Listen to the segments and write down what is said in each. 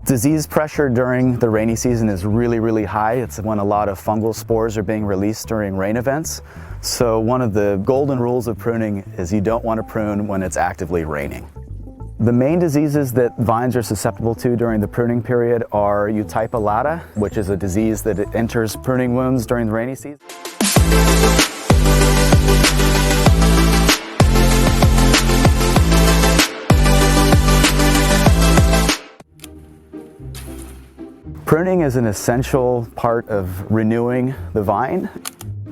Disease pressure during the rainy season is really high. It's when a lot of fungal spores are being released during rain events. So one of the golden rules of pruning is you don't want to prune when it's actively raining. The main diseases that vines are susceptible to during the pruning period are Eutypa lata, which is a disease that enters pruning wounds during the rainy season. Pruning is an essential part of renewing the vine.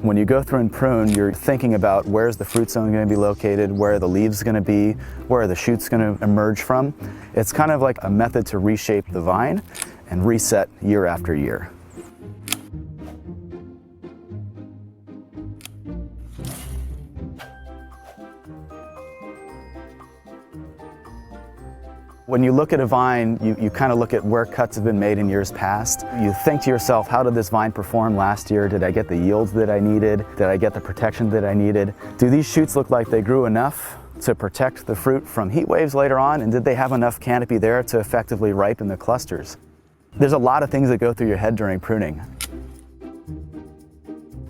When you go through and prune, you're thinking about where's the fruit zone going to be located, where are the leaves going to be, where are the shoots going to emerge from. It's kind of like a method to reshape the vine and reset year after year. When you look at a vine, you kind of look at where cuts have been made in years past. You think to yourself, how did this vine perform last year? Did I get the yields that I needed? Did I get the protection that I needed? Do these shoots look like they grew enough to protect the fruit from heat waves later on? And did they have enough canopy there to effectively ripen the clusters? There's a lot of things that go through your head during pruning.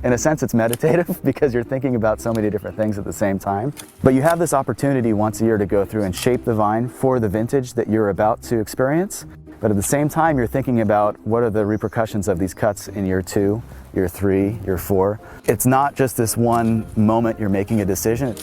In a sense, it's meditative because you're thinking about so many different things at the same time. But you have this opportunity once a year to go through and shape the vine for the vintage that you're about to experience. But at the same time, you're thinking about what are the repercussions of these cuts in year 2, year 3, year 4. It's not just this one moment you're making a decision.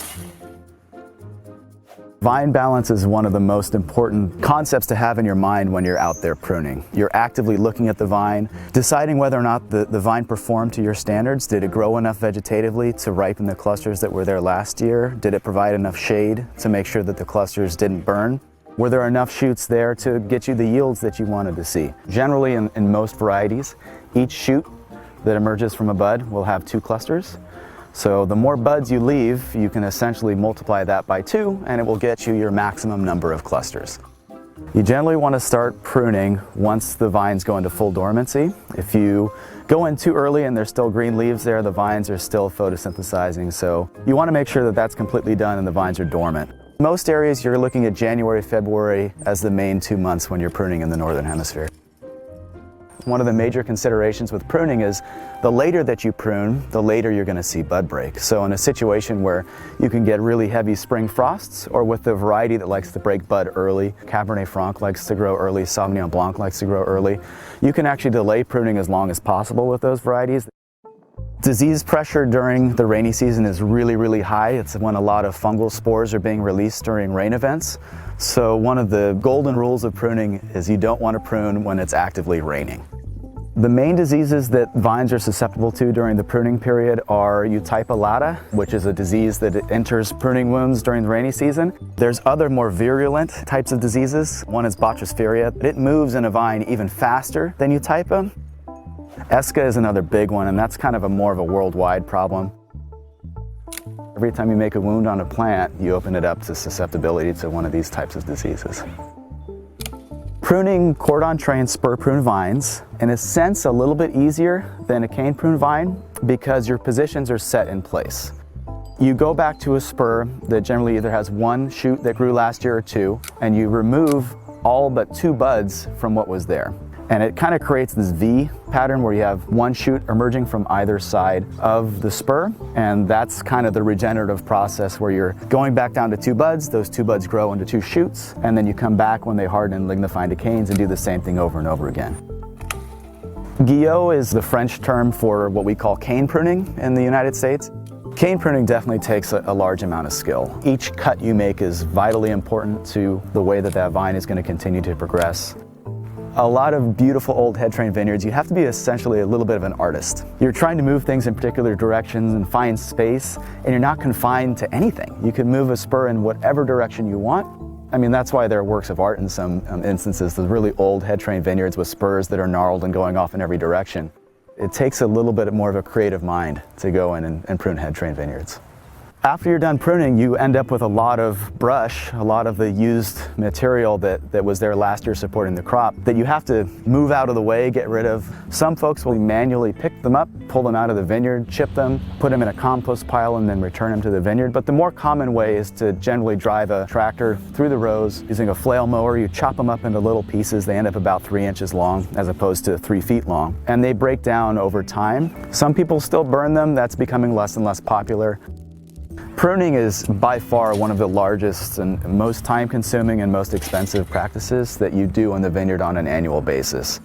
Vine balance is one of the most important concepts to have in your mind when you're out there pruning. You're actively looking at the vine, deciding whether or not the vine performed to your standards. Did it grow enough vegetatively to ripen the clusters that were there last year? Did it provide enough shade to make sure that the clusters didn't burn? Were there enough shoots there to get you the yields that you wanted to see? Generally, in most varieties, each shoot that emerges from a bud will have 2 clusters. So the more buds you leave, you can essentially multiply that by 2 and it will get you your maximum number of clusters. You generally want to start pruning once the vines go into full dormancy. If you go in too early and there's still green leaves there, the vines are still photosynthesizing. So you want to make sure that that's completely done and the vines are dormant. Most areas you're looking at January, February as the main 2 months when you're pruning in the Northern Hemisphere. One of the major considerations with pruning is the later that you prune, the later you're going to see bud break. So in a situation where you can get really heavy spring frosts, or with the variety that likes to break bud early, Cabernet Franc likes to grow early, Sauvignon Blanc likes to grow early, you can actually delay pruning as long as possible with those varieties. Disease pressure during the rainy season is really high. It's when a lot of fungal spores are being released during rain events. So one of the golden rules of pruning is you don't want to prune when it's actively raining. The main diseases that vines are susceptible to during the pruning period are Eutypa lata, which is a disease that enters pruning wounds during the rainy season. There's other more virulent types of diseases. One is Botrysphaeria. It moves in a vine even faster than Eutypa. Esca is another big one, and that's kind of more of a worldwide problem. Every time you make a wound on a plant, you open it up to susceptibility to one of these types of diseases. Pruning cordon trained spur prune vines, in a sense, a little bit easier than a cane prune vine because your positions are set in place. You go back to a spur that generally either has 1 shoot that grew last year or 2, and you remove all but 2 buds from what was there. And it kind of creates this V pattern where you have 1 shoot emerging from either side of the spur. And that's kind of the regenerative process where you're going back down to 2 buds, those 2 buds grow into 2 shoots, and then you come back when they harden and lignify into canes and do the same thing over and over again. Guillot is the French term for what we call cane pruning in the United States. Cane pruning definitely takes a large amount of skill. Each cut you make is vitally important to the way that that vine is going to continue to progress. A lot of beautiful old head-trained vineyards, you have to be essentially a little bit of an artist. You're trying to move things in particular directions and find space, and you're not confined to anything. You can move a spur in whatever direction you want. I mean, that's why there are works of art in some instances, the really old head-trained vineyards with spurs that are gnarled and going off in every direction. It takes a little bit more of a creative mind to go in and prune head-trained vineyards. After you're done pruning, you end up with a lot of brush, a lot of the used material that was there last year supporting the crop that you have to move out of the way, get rid of. Some folks will manually pick them up, pull them out of the vineyard, chip them, put them in a compost pile, and then return them to the vineyard. But the more common way is to generally drive a tractor through the rows using a flail mower. You chop them up into little pieces. They end up about 3 inches long as opposed to 3 feet long. And they break down over time. Some people still burn them. That's becoming less and less popular. Pruning is by far one of the largest and most time-consuming and most expensive practices that you do in the vineyard on an annual basis.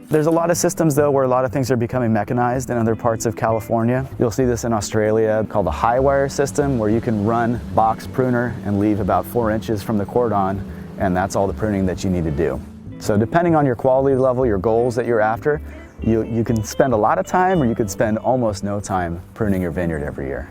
There's a lot of systems though where a lot of things are becoming mechanized in other parts of California. You'll see this in Australia called the high wire system, where you can run box pruner and leave about 4 inches from the cordon, and that's all the pruning that you need to do. So depending on your quality level, your goals that you're after, you can spend a lot of time or you could spend almost no time pruning your vineyard every year.